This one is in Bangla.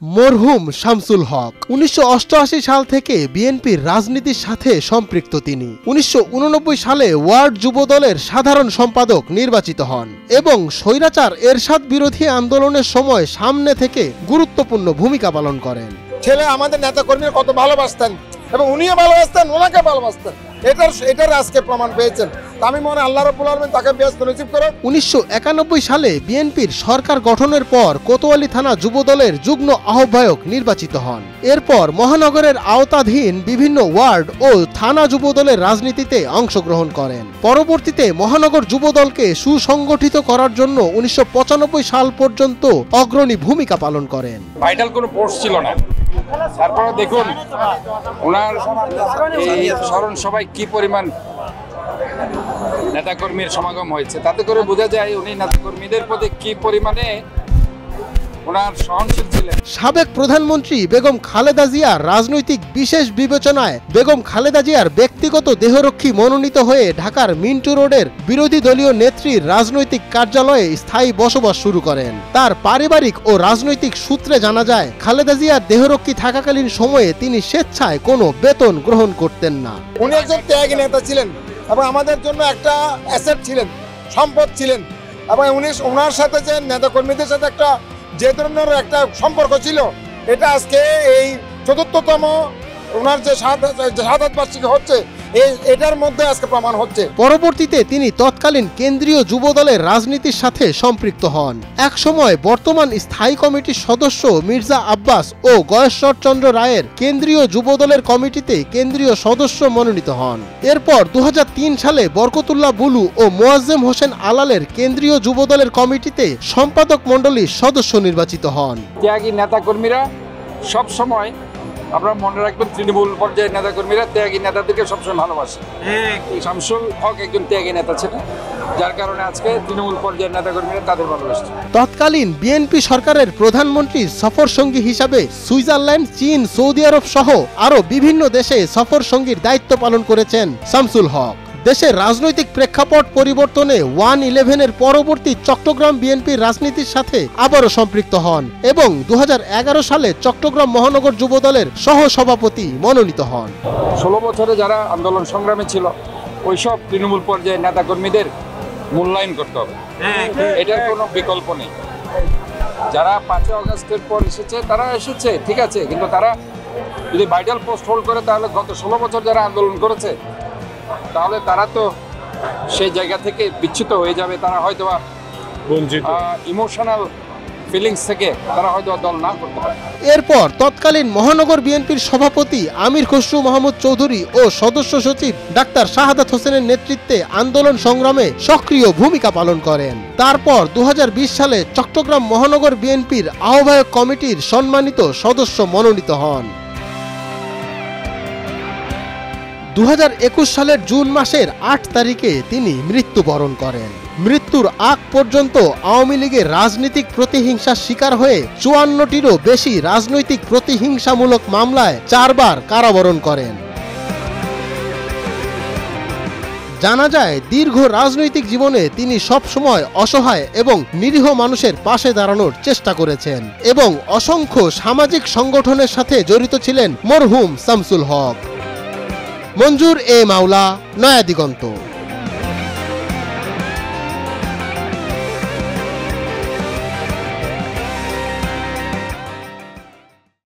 মরহুম শামসুল হক ১৯৮৮ সাল থেকে বিএনপির রাজনীতির সাথে সম্পৃক্ত তিনি ১৯৮৯ সালে ওয়ার্ড যুবদলের সাধারণ সম্পাদক নির্বাচিত হন এবং স্বৈরাচার এরশাদ বিরোধী আন্দোলনের সময় সামনে থেকে গুরুত্বপূর্ণ ভূমিকা পালন করেন। ছেলে আমাদের নেতাকর্মীরা কত ভালোবাসতেন এবং উনিও ভালোবাসতেন, ওনাকে ভালোবাসতেন, এটার আজকে প্রমাণ পেয়েছেন। আমি মনে আল্লাহ রাব্বুল আলামিন তাকে ব্যস্ত নসিব করুন। ১৯৯১ সালে বিএনপির সরকার গঠনের পর কোতোয়ালি থানা যুবদলের যুগ্ম আহ্বায়ক নির্বাচিত হন। এরপর মহানগরের আওতাধীন বিভিন্ন ওয়ার্ড ও থানা যুবদলের রাজনীতিতে অংশগ্রহণ করেন। পরবর্তীতে মহানগর যুবদলকে সুসংগঠিত করার জন্য ১৯৯৫ সাল পর্যন্ত অগ্রণী ভূমিকা পালন করেন। ভাইটাল কোনো পোস্ট ছিল না, তারপরে দেখুন ওনার এই স্মরণ সভায় কি পরিমাণ নেতাকর্মীর সমাগম হয়েছে, তাতে করে বোঝা যায় উনি নেতাকর্মীদের প্রতি কি পরিমাণে ওনার সহনশীল ছিলেন। সাবেক প্রধানমন্ত্রী বেগম খালেদা জিয়ার রাজনৈতিক বিশেষ বিবেচনায় বেগম খালেদা জিয়ার ব্যক্তিগত দেহরক্ষী মনোনীত হয়ে ঢাকার মিন্টু রোডের বিরোধী দলীয় নেত্রীর রাজনৈতিক কার্যালয়ে স্থায়ী বসবাস শুরু করেন। তার পারিবারিক ও রাজনৈতিক সূত্রে জানা যায়, খালেদা জিয়ার দেহরক্ষী থাকাকালীন সময়ে তিনি স্বেচ্ছায় কোনো বেতন গ্রহণ করতেন না। উনি একজন ত্যাগী নেতা ছিলেন এবং আমাদের জন্য একটা অ্যাসেট ছিলেন, সম্পদ ছিলেন এবং ওনার সাথে যে নেতাকর্মীদের সাথে একটা যে ধরনের একটা সম্পর্ক ছিল, এটা আজকে এই ৪৪তম ওনার যে শাহাদাত বার্ষিকী হচ্ছে এটার মধ্যে আজকে প্রমাণ হচ্ছে। পরবর্তীতে তিনি তৎকালীন কেন্দ্রীয় যুবদলের রাজনীতির সাথে সম্পৃক্ত হন। একসময় বর্তমান স্থায়ী কমিটির সদস্য মির্জা আব্বাস ও গয়েশ্বরচন্দ্র রায়ের কেন্দ্রীয় যুবদলের কমিটিতে কেন্দ্রীয় সদস্য মনোনীত হন। এরপর ২০০৩ সালে বরকতুল্লাহ বুলু ও মোয়াজ্জেম হোসেন আলালের কেন্দ্রীয় যুবদলের কমিটিতে সম্পাদক মণ্ডলীর সদস্য নির্বাচিত হন। ত্যাগী নেতাকর্মীরা সব সময়, আপনারা মনে রাখবেন, তৃণমূল পর্যায়ের নেতাকর্মীরা ত্যাগী নেতাদেরকে সবসময় ভালোবাসে। শামসুল হক একজন ত্যাগী নেতা ছিলেন, যার কারণে আজকে তৃণমূল পর্যায়ের নেতাকর্মীরা তাদের ভালোবাসে। তৎকালীন বিএনপি সরকারের প্রধানমন্ত্রীর সফর সঙ্গী হিসাবে সুইজারল্যান্ড, চীন, সৌদি আরব সহ আরও বিভিন্ন দেশে সফর সঙ্গীর দায়িত্ব পালন করেছেন শামসুল হক। দেশের রাজনৈতিক প্রেক্ষাপট পরিবর্তনে 1/11-এর পরবর্তী চট্টগ্রাম বিএনপির রাজনীতির সাথে আবারও সম্পৃক্ত হন এবং ২০১১ সালে চট্টগ্রাম মহানগর যুবদলের সহসভাপতি মনোনীত হন। ১৬ বছরে যারা আন্দোলন সংগ্রামে ছিল ওইসব তৃণমূল পর্যায়ের নেতাকর্মীদের মূল্যায়ন করতে হবে, এটার কোনো বিকল্প নেই। যারা ৫ই আগস্টের পর এসেছে তারা এসেছে, ঠিক আছে, কিন্তু তারা যদি ভাইটাল পোস্ট হোল্ড করে তাহলে গত ১৬ বছর যারা আন্দোলন করেছে তাহলে তারা তো সেই জায়গা থেকে বিচ্যুত হয়ে যাবে। তারা হয়তো ইমোশনাল ফিলিংস থেকে তারা হয়তো দল না করতে পারে। এরপর তৎকালীন মহানগর বিএনপির সভাপতি আমির খসরু মাহমুদ চৌধুরী ও সদস্য সচিব ডাক্তার শাহাদাত হোসেনের নেতৃত্বে আন্দোলন সংগ্রামে সক্রিয় ভূমিকা পালন করেন। তারপর ২০২০ সালে চট্টগ্রাম মহানগর বিএনপির আহ্বায়ক কমিটির সম্মানিত সদস্য মনোনীত হন। ২০২১ সালের জুন মাসের ৮ তারিখে তিনি মৃত্যুবরণ করেন। মৃত্যুর আগ পর্যন্ত আওয়ামী লীগের রাজনৈতিক প্রতিহিংসার শিকার হয়ে ৫৪টিরও বেশি রাজনৈতিক প্রতিহিংসামূলক মামলায় ৪ বার কারাবরণ করেন। জানা যায়, দীর্ঘ রাজনৈতিক জীবনে তিনি সবসময় অসহায় এবং নিরীহ মানুষের পাশে দাঁড়ানোর চেষ্টা করেছেন এবং অসংখ্য সামাজিক সংগঠনের সাথে জড়িত ছিলেন মরহুম শামসুল হক। মঞ্জুর এ মাওলা, নয়া দিগন্ত।